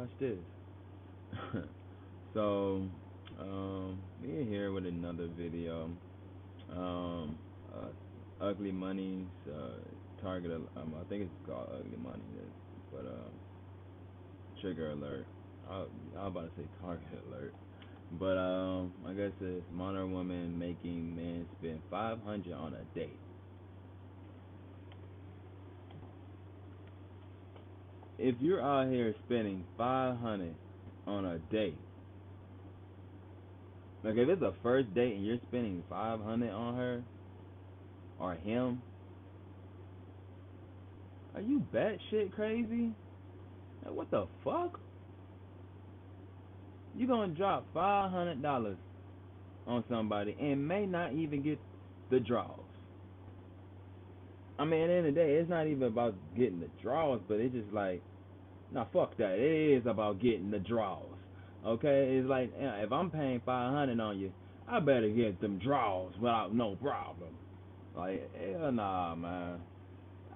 watch this. So, we in here with another video. Um, Ugly Money's target. I think it's called Ugly Money, but trigger alert. I was about to say target alert, but I guess it's modern woman making men spend 500 on a date. If you're out here spending 500 on a date, like if it's a first date and you're spending 500 on her or him, are you batshit crazy? Like, what the fuck? You gonna drop $500 on somebody and may not even get the draws. I mean, at the end of the day, it's not even about getting the draws, but it's just like, nah, fuck that. It is about getting the draws. Okay, it's like if I'm paying 500 on you, I better get them draws without no problem. Like, hell nah, man.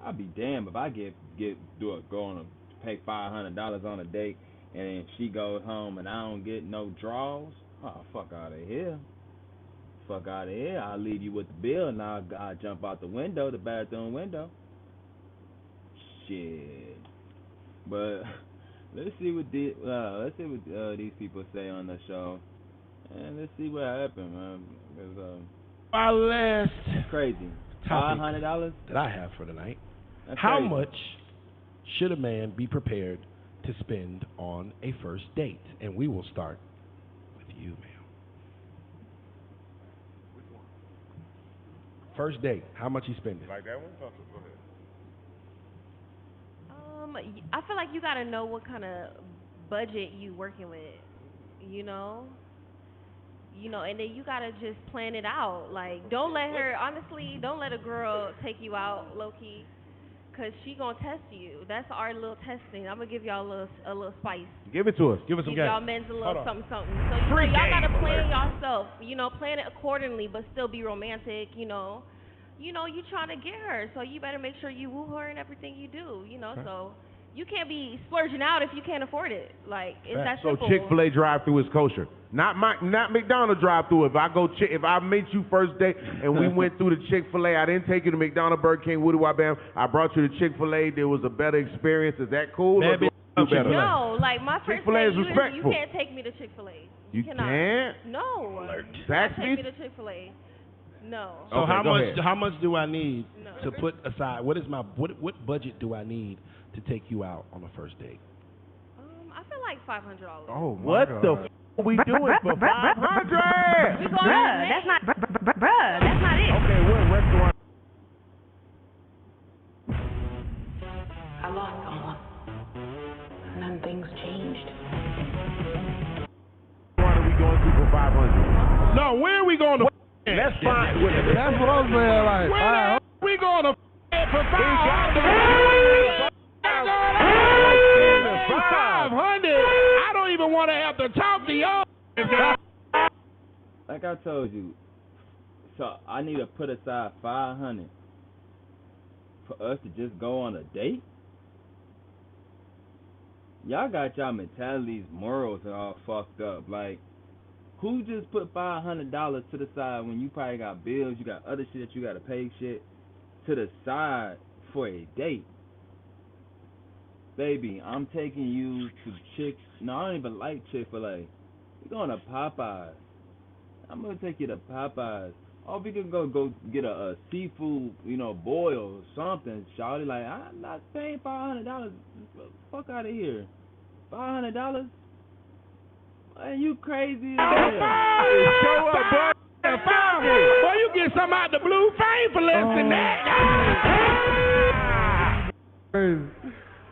I'll be damned if I go on a pay $500 on a date and then she goes home and I don't get no draws. Oh, fuck out of here. Fuck out of here. I'll leave you with the bill and I'll jump out the window, the bathroom window. Shit. But let's see what these people say on the show, and let's see what happened, man. Because our last crazy. $500 that I have for tonight. That's How crazy. much should a man be prepared to spend on a first date? And we will start with you, ma'am. Which one? First date. How much you spending? Like that one? Go ahead. I feel like you gotta know what kind of budget you working with, you know, and then you gotta just plan it out. Like, don't let a girl take you out low key, cause she gonna test you. That's our little testing. I'm gonna give y'all a little spice. Give it to us. Give us some Give y'all game. men's a little something. So y'all gotta plan yourself. Plan it accordingly, but still be romantic. You trying to get her, so you better make sure you woo her in everything you do. Okay. So you can't be splurging out if you can't afford it. Like, it's that simple. So Chick-fil-A drive-through is kosher, not McDonald's drive-through. If I met you first date and we went through the Chick-fil-A, I didn't take you to McDonald's, Burger King, Woody Wabam. I brought you to Chick-fil-A. There was a better experience. Is that cool? Or do I do better? No, like my first Chick-fil-A is date, respectful. you can't take me to Chick-fil-A. You cannot. can't? No. Tax take me to Chick-fil-A. No. So Okay, how much do I need to put aside? What budget do I need to take you out on a first date? I feel like $500. Oh, what the f*** are we doing for 500? Bruh, that's not it. Okay, what restaurant? I lost someone, and then things changed. What are we going to for 500? No, where are we going to? Let's find. That's what I'm saying. Like, where we going to for 500? 500? I don't even want to have to talk to y'all. Like I told you, so I need to put aside 500 for us to just go on a date. Y'all got y'all mentalities, morals are all fucked up. Like, who just put $500 to the side when you probably got bills, you got other shit that you gotta pay shit to the side for a date? Baby, I'm taking you to No, I don't even like Chick-fil-A. We're going to Popeyes. I'm gonna take you to Popeyes. Or we can go get a seafood, boil or something, shawty. Like, I'm not paying $500. Fuck out of here. $500? Man, you crazy as hell. Show up, boy. Boy, you get something out the blue fame for less than that.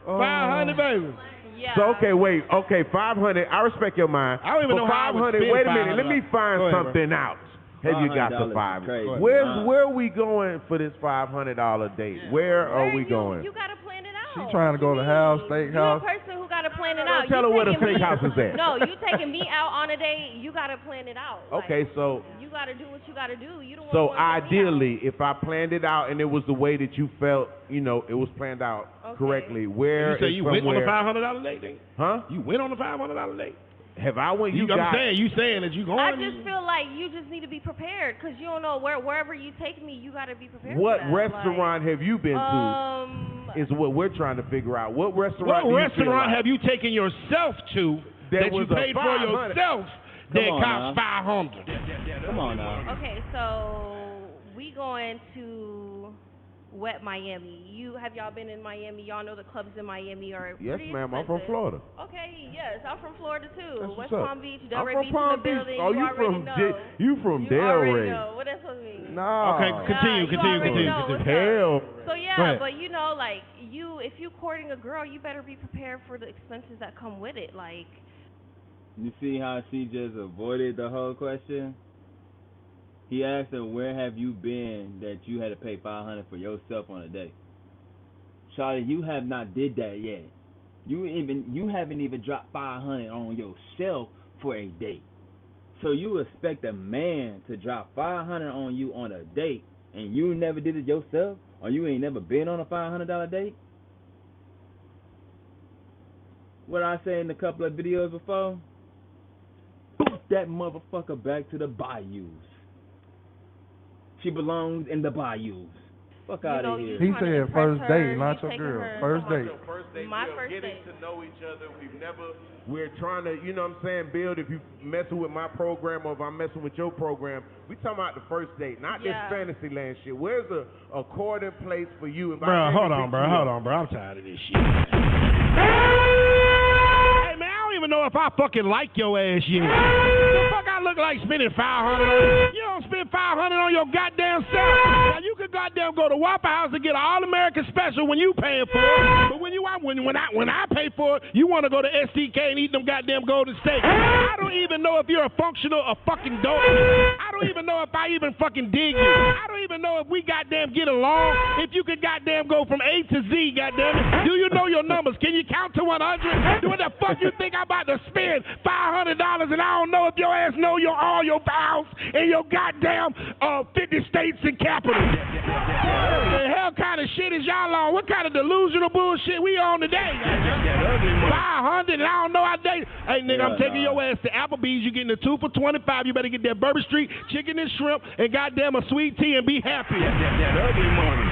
500, baby. Yeah. So, wait, 500. I respect your mind. I don't even know how I would 500. spend Wait a minute. Let me $500. find Go ahead, something out. Have you got the $500 $500? crazy. Where are we going for this $500 date? Where are we going? You gotta plan it out. She trying to go to Hal's Steakhouse. You a person who gotta plan it out. Tell her where the steakhouse is at. No, you taking me out on a date. You gotta plan it out. Okay, so you gotta do what you gotta do. You don't. So ideally, if I planned it out and it was the way that you felt, it was planned out, correctly. Where You say is you went on a somewhere- $500 date then? Huh? You went on a $500 date? Have I went? I'm saying that you going. I just feel like you just need to be prepared because you don't know wherever you take me, you got to be prepared. What for that. restaurant have you been to? Is what we're trying to figure out. What restaurant have you taken yourself to that you paid for yourself that costs $500? Come on now. Okay, so we going to Wet Miami. Have y'all been in Miami? Y'all know the clubs in Miami are Yes, pretty ma'am. I'm expensive. from Florida. Okay, yes, I'm from Florida too. That's West what's up. Palm Beach, I'm Delray from Beach Palm in the Beach. building. Oh, you already know. You from You already Delray? know. What that supposed to mean? No. Okay, continue. Hell. So yeah, but you know, like if you courting a girl, you better be prepared for the expenses that come with it. Like, You see how she just avoided the whole question? He asked her, where have you been that you had to pay $500 for yourself on a date? Charlie, you have not did that yet. You haven't even dropped $500 on yourself for a date. So you expect a man to drop $500 on you on a date, and you never did it yourself, or you ain't never been on a $500 date? What I say in a couple of videos before? Boot that motherfucker back to the bayous. She belongs in the bayous. Fuck out of here. He said first date, not your taking girl. her- First date. First date, My we're first getting date. to know each other. We're trying to, you know what I'm saying, build. If you messing with my program or if I'm messing with your program, we talking about the first date, not this fantasy land shit. Where's a courting place for you? Bro, hold on, bro. I'm tired of this shit. Hey, man, I don't even know if I fucking like your ass yet. The fuck I look like spending $500 on? You don't spend $500 on your goddamn self. Now, you could goddamn go to Waffle House and get an All-American special when you paying for it. But when I pay for it, you want to go to STK and eat them goddamn golden steaks. I don't even know if you're a functional or fucking dope. I don't even know if I even fucking dig you. I don't even know if we goddamn get along. If you could goddamn go from A to Z, goddamn it. Do you know your numbers? Can you count to 100? What the fuck you think I'm about to spend $500 and I don't know if your ass know all your vows and your goddamn 50 states and capitals? What the hell kind of shit is y'all on? What kind of delusional bullshit we on today? 500 and I don't know how they. Hey nigga, I'm taking your ass to Applebee's. You getting the 2 for $25. You better get that Bourbon Street chicken and shrimp and goddamn a sweet tea and be happy. Early morning.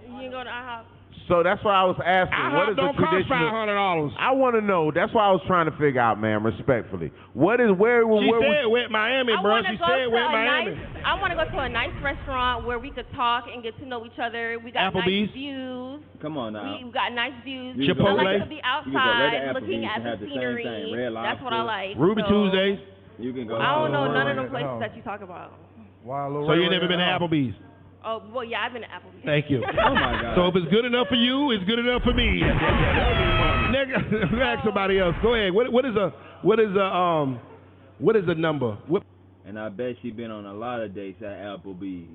You ain't going to IHOP? So that's why I was asking. What is the don't cost traditional? $500. I want to know. That's why I was trying to figure out, man. Respectfully, where She we? said Wet Miami, bro. She said Wet Miami. I want to go to a nice restaurant where we could talk and get to know each other. We got Applebee's. nice views. Come on now. We got nice views. Chipotle. I like to be outside looking Applebee's at and have the the same scenery. thing, Red That's what I like. Ruby so, Tuesdays. You can go. I don't know none of Wait, them places no. that you talk about. So you never been to Applebee's? Oh, well, yeah, I've been to Applebee's. Thank you. Oh my God. So if it's good enough for you, it's good enough for me. Nigga, ask somebody else. Go ahead. What is a number? And I bet she been on a lot of dates at Applebee's.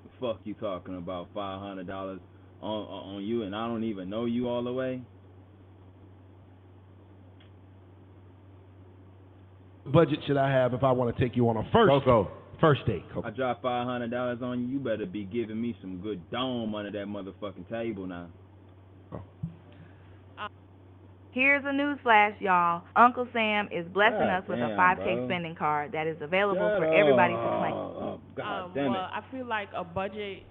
The fuck you talking about $500 on you, and I don't even know you all the way? Budget should I have if I want to take you on a first date? I drop $500 on you. You better be giving me some good dome under that motherfucking table now. Here's a news flash, y'all. Uncle Sam is blessing us with a 5K spending card that is available for everybody to claim. Oh, God damn well, it. I feel like a budget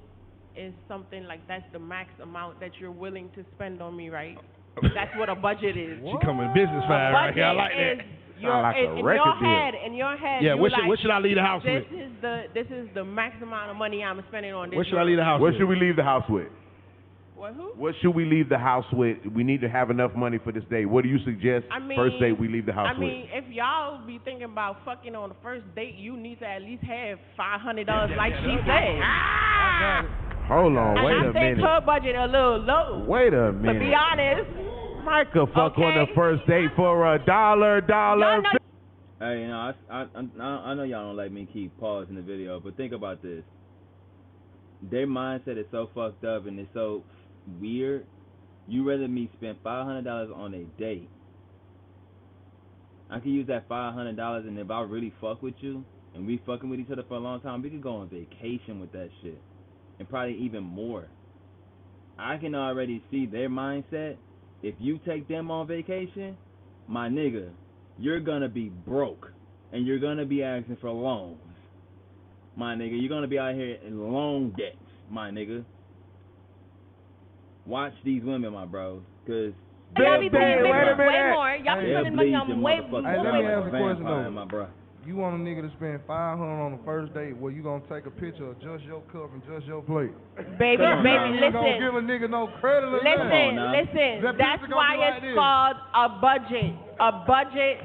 is something like that's the max amount that you're willing to spend on me, right? That's what a budget is. She coming business fast right here. I like that. Sound like a record deal. In your head, Yeah, what what should I leave the house with? This is the max amount of money I'm spending on this. What should I leave the house What with? should we leave the house with? What, who? What should we leave the house with? We need to have enough money for this day. What do you suggest? First date we leave the house with. if y'all be thinking about fucking on the first date, you need to at least have $500, like she said. Hold on, wait I a think minute. her budget a little low. Wait a To minute. be honest. Mike could fuck on the first date for $1. Hey, you know, I know y'all don't like me keep pausing the video, but think about this. Their mindset is so fucked up and it's so weird. You rather me spend $500 on a date. I could use that $500, and if I really fuck with you and we fucking with each other for a long time, we could go on vacation with that shit. and probably even more. I can already see their mindset. If you take them on vacation, my nigga, you're gonna be broke, and you're gonna be asking for loans, my nigga. You're gonna be out here in loan debts, my nigga. Watch these women, my bros, cause y'all be paying wait a way minute. more. Y'all be spending money on way more. Hey, let me ask a question though. my bro. You want a nigga to spend $500 on the first date? Well, you gonna take a picture of just your cup and just your plate? Baby, Come on now. You don't listen. give a nigga no credit or Come on now. Listen. That That's picture gonna why be like it's this. called a budget. A budget.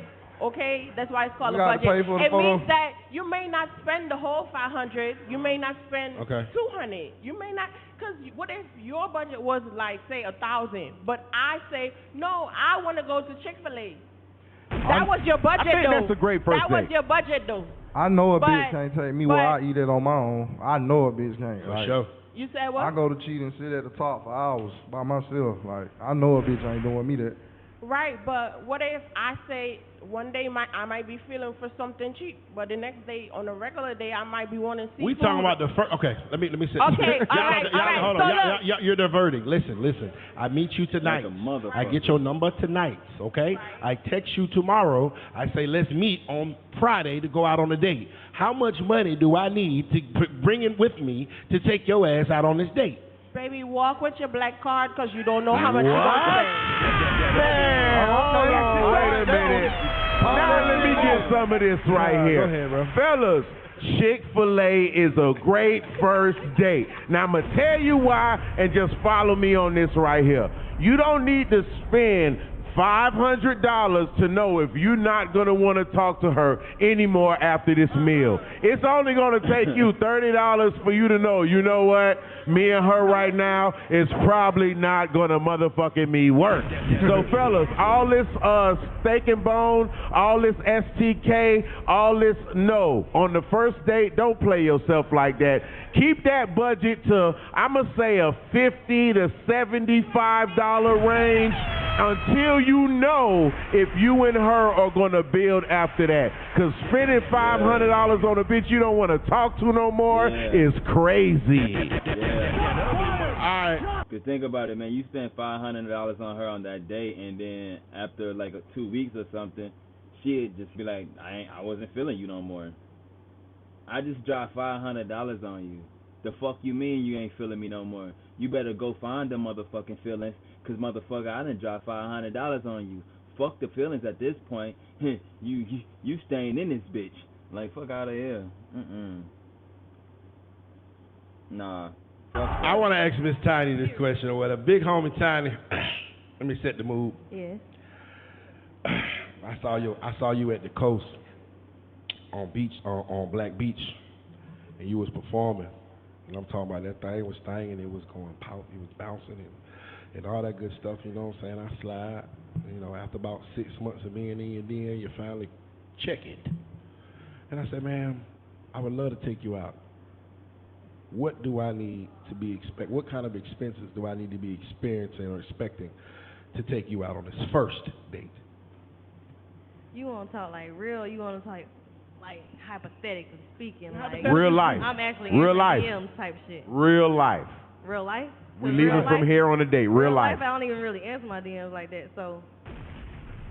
Okay, that's why it's called You a gotta budget. pay for the It photo. means that you may not spend the whole 500. You may not spend Okay. 200. You may not, because what if your budget was like say 1,000, but I say no, I want to go to Chick-fil-A. That was your budget, I think though. that's a great first That was date. your budget, though. I know a But- bitch can't take me where but- I eat it on my own. I know a bitch can't. For Like, sure. You said what? I go to cheat and sit at the top for hours by myself. Like, I know a bitch ain't doing me that. Right, but what if I say one day I might be feeling for something cheap, but the next day on a regular day I might be wanting seafood. We talking about the first. Okay, let me sit. Okay, all right, Hold so on. look. You're diverting. Listen. I meet you tonight. Like a motherfucker. I get your number tonight. Okay. I text you tomorrow. I say let's meet on Friday to go out on a date. How much money do I need to bring it with me to take your ass out on this date? Baby, walk with your black card because you don't know how much you're going to spend. Man, hold on, wait a minute. Now let me get some of this right here. Go ahead, bro. Fellas, Chick-fil-A is a great first date. Now I'm going to tell you why, and just follow me on this right here. You don't need to spend $500 to know if you're not going to want to talk to her anymore after this meal. It's only going to take you $30 for you to know, you know what? Me and her right now is probably not going to motherfucking me work. So fellas, all this steak and bone, all this STK, all this, no. On the first date, don't play yourself like that. Keep that budget to, I'm going to say a $50 to $75 range until you know if you and her are going to build after that. Because spending $500 on a bitch you don't want to talk to no more is crazy. All right. Cause think about it, man. You spend $500 on her on that date, and then after like 2 weeks or something, she'd just be like, I wasn't feeling you no more. I just dropped $500 on you. The fuck you mean you ain't feeling me no more? You better go find them motherfucking feelings, cause motherfucker, I done dropped $500 on you. Fuck the feelings at this point. you staying in this bitch. Like, fuck out of here. Nah. I want to ask Miss Tiny this question or whatever. Big homie Tiny. Let me set the mood. Yes. I saw you at the coast on Black Beach, and you was performing. And I'm talking about that thing was thanging, it was going pout, it was bouncing and all that good stuff, you know what I'm saying? I slide, you know, after about 6 months of being in your den, you finally check it. And I said, man, I would love to take you out. What do I need to be what kind of expenses do I need to be experiencing or expecting to take you out on this first date? You want to talk like real? You want to talk like hypothetically speaking? Like Real life. I'm actually Real life. DMs type shit. Real life. Real life? We Real leaving life? from here on a date. Real life. I don't even really answer my DMs like that. So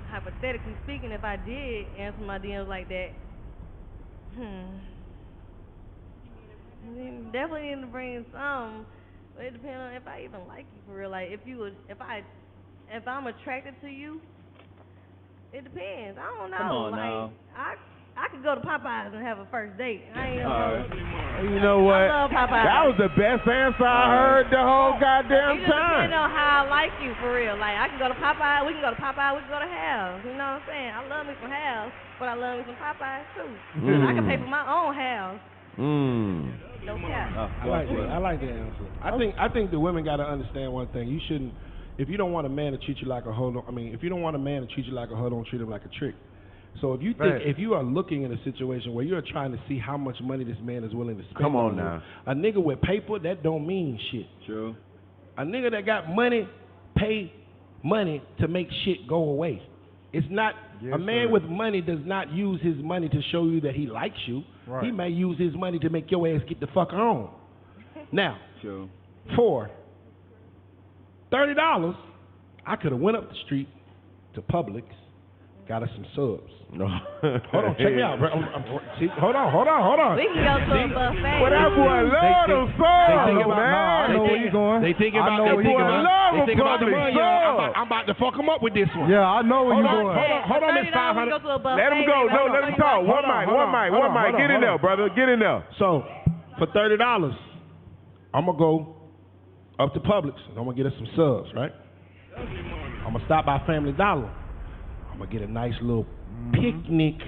hypothetically speaking, if I did answer my DMs like that, definitely need to bring some. But it depends on if I even like you for real. Like if I'm attracted to you, it depends. I don't know. Come on like now. I could go to Popeyes and have a first date. I ain't gonna. You know what? I love Popeyes. That was the best answer I heard the whole goddamn It just time. depends on how I like you for real. Like I can go to Popeyes, we can go to Popeyes, we can go to Hal's. You know what I'm saying? I love me some Hal's, but I love me some Popeyes too. I can pay for my own Hal's. No cap. I like that answer. I think the women got to understand one thing. You shouldn't, if you don't want a man to treat you like a hoe, if you don't want a man to treat you like a hoe, don't treat him like a trick. So if you think, if you are looking in a situation where you're trying to see how much money this man is willing to spend, Come on you, now. a nigga with paper, that don't mean shit. True. A nigga that got money, pay money to make shit go away. It's not, a man with money does not use his money to show you that he likes you. Right. He may use his money to make your ass get the fuck on. Now, True. 4, $30, I could have went up the street to Publix, got us some subs. No. Hold on, check me out, bro. See, hold on. We can go to a buffet. Well, that boy love them subs, man. I know where you going. They thinking I about know that where you boy going. love. They They thinking about the Publix money. sub. I'm about to fuck him up with this one. Yeah, I know where you going. Hold on, Miss $30, we 500. go to a buffet. Let him go. No, let him talk. One mic. Get in there, brother. Get in there. So, for $30, I'm going to go up to Publix, and I'm going to get us some subs, right? I'm going to stop by Family Dollar. I'm going to get a nice little picnic.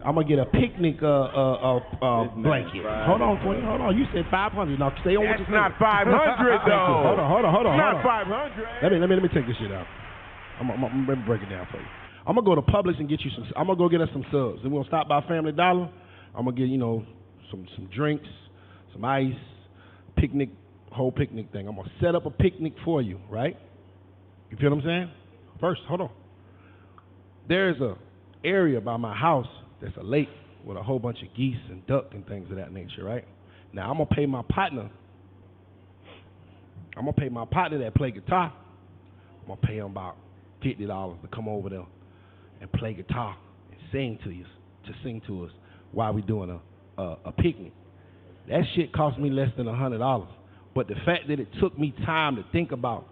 I'm going to get a picnic blanket. Hold on, Queen. Hold on. You said 500. Now, stay on what That's you're not 500, though. Hold on. Not 500. Let me take this shit out. I'm gonna break it down for you. I'm gonna go to Publix and get you some. I'm gonna go get us some subs. Then we'll stop by Family Dollar. I'm gonna get some drinks, some ice, whole picnic thing. I'm gonna set up a picnic for you, right? You feel what I'm saying? First, hold on. There's a area by my house that's a lake with a whole bunch of geese and duck and things of that nature, right? Now I'm gonna pay my partner. That play guitar. I'm gonna pay him about $50 to come over there and play guitar and sing to us while we doing a picnic. That shit cost me less than $100. But the fact that it took me time to think about,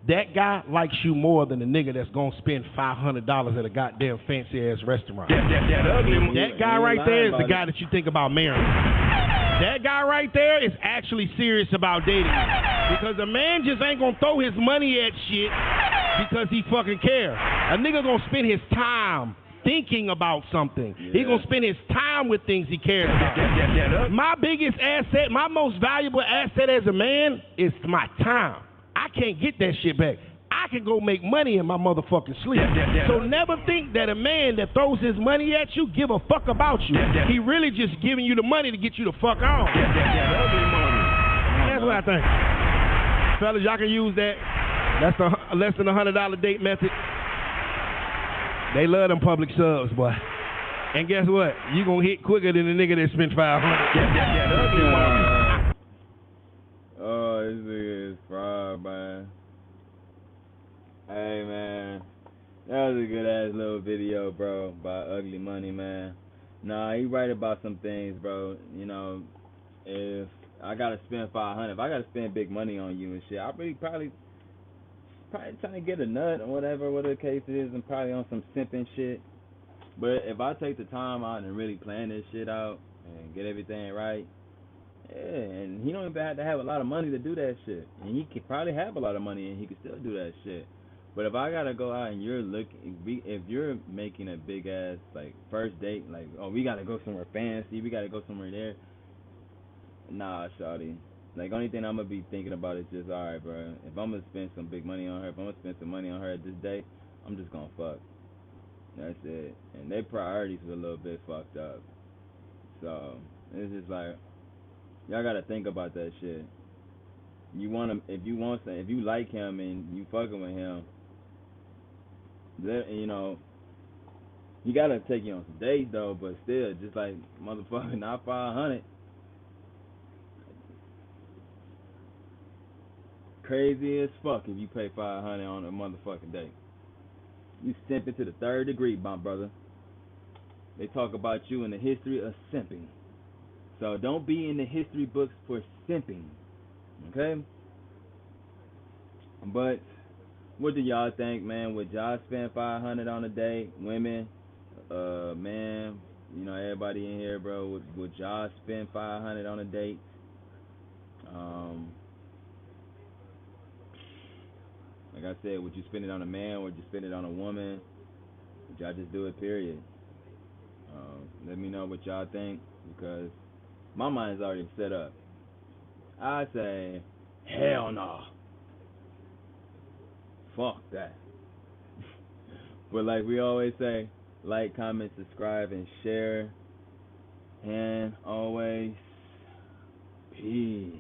that guy likes you more than the nigga that's gonna spend $500 at a goddamn fancy ass restaurant. That guy right there is the guy that you think about marrying. That guy right there is actually serious about dating you. Because a man just ain't gonna throw his money at shit because he fucking cares. A nigga gonna spend his time thinking about something. Yeah. He gonna spend his time with things he cares about. My biggest asset, my most valuable asset as a man is my time. I can't get that shit back. I can go make money in my motherfucking sleep. So never think that a man that throws his money at you give a fuck about you. He really just giving you the money to get you the fuck on. That's what I think. Fellas, y'all can use that. That's the less than $100 date method. They love them Publix subs, boy. And guess what? You gonna hit quicker than the nigga that spent $500. Oh, this nigga is fried, man. Hey, man. That was a good-ass little video, bro, about Ugly Money, man. Nah, he right about some things, bro. You know, if I gotta spend $500, if I gotta spend big money on you and shit, I'll really probably trying to get a nut or whatever the case is, and probably on some simping shit. But if I take the time out and really plan this shit out and get everything right, yeah, and he don't even have to have a lot of money to do that shit. And he could probably have a lot of money and he could still do that shit. But if I gotta go out and if you're making a big ass like first date, like, oh, we gotta go somewhere fancy, we gotta go somewhere there. Nah, shawty. Like, only thing I'm gonna be thinking about is just, all right, bro. If I'm gonna spend some big money on her, if I'm gonna spend some money on her at this date, I'm just gonna fuck. That's it. And their priorities are a little bit fucked up. So it's just like, y'all gotta think about that shit. If you like him and you fucking with him, you know, he gotta take you on some dates though. But still, just like, motherfucker, not 500. Crazy as fuck if you pay 500 on a motherfucking date. You simping to the third degree, my brother. They talk about you in the history of simping. So don't be in the history books for simping. Okay? But what do y'all think, man? Would y'all spend 500 on a date? Women, man, you know, everybody in here, bro, would y'all spend 500 on a date? Like I said, would you spend it on a man or would you spend it on a woman? Would y'all just do it, period? Let me know what y'all think, because my mind's already set up. I say, hell no. Fuck that. But like we always say, like, comment, subscribe, and share. And always, peace.